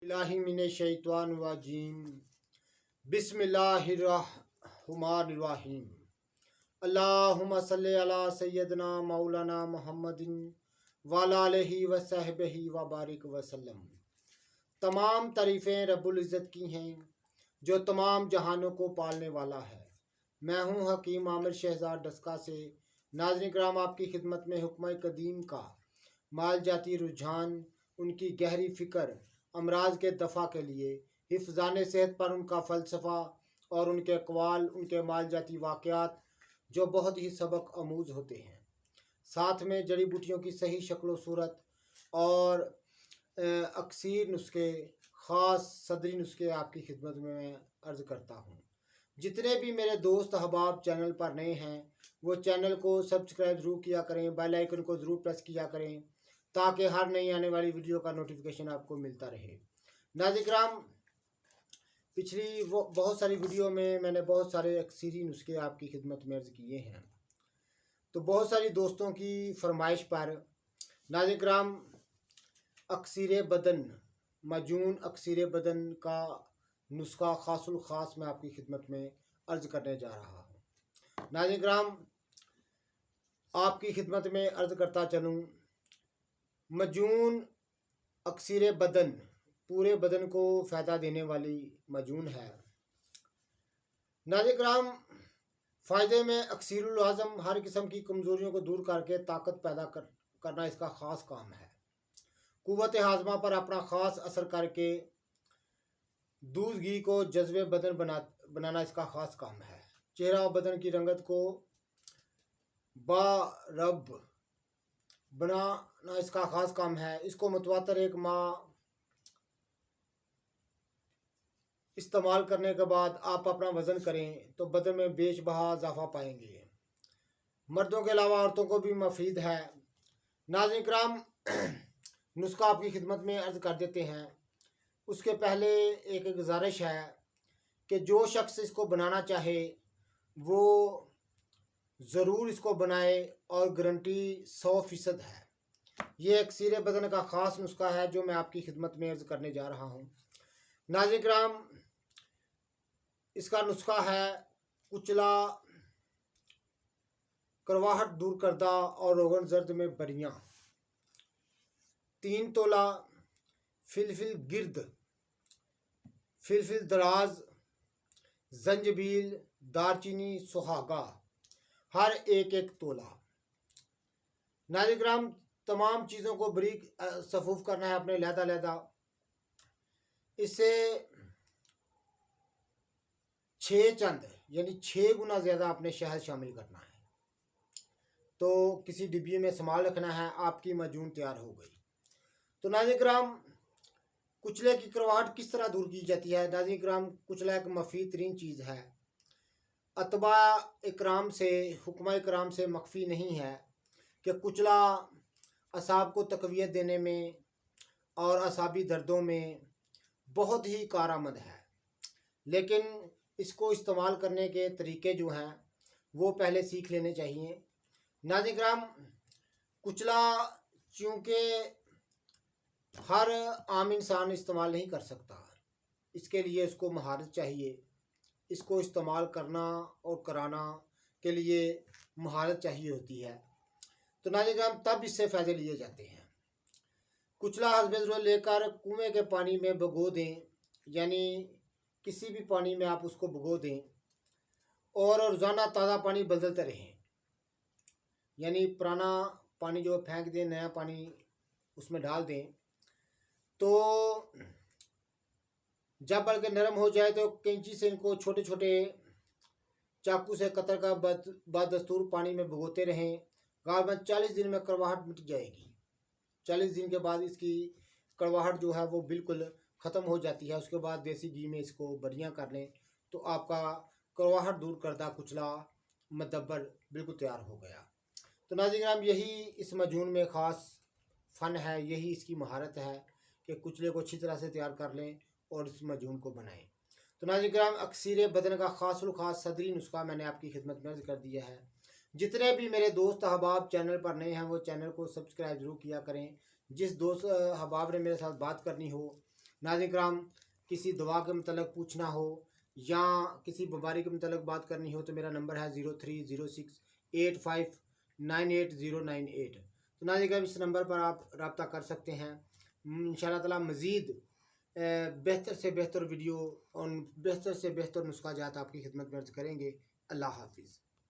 बिस्मिल्लाहि मिनश्शैतानिर्रजीम बिस्मिल्लाहिर्रहमानिर्रहीम अल्लाहुम्मा सल्लि अला सय्यदना मौलाना मुहम्मदिन वअला आलिहि व सहबिहि व बारिक वसल्लम। तमाम तारीफ़ें रब्बुल इज़्ज़त की हैं जो तमाम जहानों को पालने वाला है। मैं हूँ हकीम आमिर शहजाद डस्का से। नाज़रीन किराम, आपकी खिदमत में हुक्म कदीम का माल जाती रुझान, उनकी गहरी फ़िक्र, अमराज के दफ़ा के लिए हिफ़्ज़ान सेहत पर उनका फ़लसफ़ा और उनके अक़वाल, उनके माल जाती वाक़यात जो बहुत ही सबक आमूज़ होते हैं। साथ में जड़ी बूटियों की सही शक्ल सूरत और अक्सर नुस्खे, ख़ास सदरी नुस्खे आपकी खिदमत में मैं अर्ज़ करता हूँ। जितने भी मेरे दोस्त अहबाब चैनल पर नए हैं वो चैनल को सब्सक्राइब ज़रूर किया करें, बेल आइकन को ज़रूर प्रेस किया करें ताकि हर नई आने वाली वीडियो का नोटिफिकेशन आपको मिलता रहे। नाज़रीन किराम, पिछली बहुत सारी वीडियो में मैंने बहुत सारे अक्सरी नुस्खे आपकी खिदमत में अर्ज़ किए हैं। तो बहुत सारी दोस्तों की फरमाइश पर नाज़रीन किराम अक्सर बदन, मजून अक्सर बदन का नुस्खा ख़ासुल ख़ास मैं आपकी खिदमत में अर्ज़ करने जा रहा हूँ। नाज़रीन किराम, आपकी खिदमत में अर्ज़ करता चलूँ, मजून अक्सर बदन पूरे बदन को फ़ायदा देने वाली मजून है। नाज़रीन किराम, फ़ायदे में अक्सरुल आज़म हर किस्म की कमज़ोरियों को दूर करके ताकत पैदा करना इसका ख़ास काम है। कुव्वत हाज़मा पर अपना ख़ास असर करके दूध घी को जज्बे बदन बनाना इसका ख़ास काम है। चेहरा और बदन की रंगत को बारब बनाना इसका ख़ास काम है। इसको मुतवातर एक माह इस्तेमाल करने के बाद आप अपना वज़न करें तो बदन में बेशबहा इजाफा पाएंगे। मर्दों के अलावा औरतों को भी मुफीद है। नाज़रीन किराम, नुस्खा आपकी खिदमत में अर्ज़ कर देते हैं। उसके पहले एक गुजारिश है कि जो शख्स इसको बनाना चाहे वो ज़रूर इसको बनाए और गारंटी 100% है। ये अक्सर बदन का ख़ास नुस्खा है जो मैं आपकी खिदमत में अर्ज़ करने जा रहा हूँ। नाज़रीन किराम, इसका नुस्खा है कुचला, करवाहट दूर करदा और रोगन जर्द में बरियाँ, 3 तोला फिलफिल गिर्द, फिलफिल दराज, जंजबील, दारचीनी, सुहागा, हर एक तोला। नाज़रीन किराम, तमाम चीज़ों को बारीक सफूफ करना है अपने लहदा। इससे 6 चंद यानी 6 गुना ज़्यादा अपने शहद शामिल करना है। तो किसी डिब्बी में संभाल रखना है, आपकी मजून तैयार हो गई। तो नाज़रीन किराम, कुचले की करवाहट किस तरह दूर की जाती है? नाज़रीन किराम, कुचला एक मफीद तरीन चीज़ है। अतबा इकराम से, हुक्मा इकराम से मख्फी नहीं है कि कुचला असाब को तक़वियत देने में और असाबी दर्दों में बहुत ही कारआमद है। लेकिन इसको इस्तेमाल करने के तरीके जो हैं वो पहले सीख लेने चाहिए। नाज़रीन किराम, कुचला चूँकि हर आम इंसान इस्तेमाल नहीं कर सकता, इसके लिए इसको महारत चाहिए। इसको इस्तेमाल करना और कराना के लिए महारत चाहिए होती है। तो नाज़रीन किराम, तब इससे फ़ायदे लिए जाते हैं। कुचला हस्बे ज़रूरत लेकर कुएँ के पानी में भिगो दें, यानी किसी भी पानी में आप उसको भिगो दें और रोज़ाना ताज़ा पानी बदलते रहें। यानी पुराना पानी जो फेंक दें, नया पानी उसमें डाल दें। तो जब बल्कि नरम हो जाए तो कैंची से इनको छोटे छोटे चाकू से कतर का बदस्तूर पानी में भिगोते रहें। गालबन 40 दिन में कड़वाहट मिट जाएगी। 40 दिन के बाद इसकी कड़वाहट जो है वो बिल्कुल ख़त्म हो जाती है। उसके बाद देसी घी में इसको बरियाँ कर लें तो आपका कड़वाहट दूर करदा कुचला मदब्बर बिल्कुल तैयार हो गया। तो नाज़रीन किराम, यही इस मजून में ख़ास फ़न है, यही इसकी महारत है कि कुचले को अच्छी तरह से तैयार कर लें और इस मजून को बनाएं। तो नाज़रीन किराम, अक्सर बदन का ख़ासुल ख़ास सदरी नुस्खा मैंने आपकी खिदमत में अर्ज़ कर दिया है। जितने भी मेरे दोस्त अहबाब चैनल पर नए हैं वो चैनल को सब्सक्राइब ज़रूर किया करें। जिस दोस्त अहबाब ने मेरे साथ बात करनी हो नाज़रीन कराम, किसी दवा के मतलब पूछना हो या किसी बीमारी के मतलब बात करनी हो तो मेरा नंबर है 030685980998। तो नाज़रीन कराम, इस नंबर पर आप रब्ता कर सकते हैं। इंशाअल्लाह ताला मज़ीद बेहतर से बेहतर वीडियो और बेहतर से बेहतर नुस्खा जात आपकी खिदमत में अर्ज़ करेंगे। अल्लाह हाफिज़।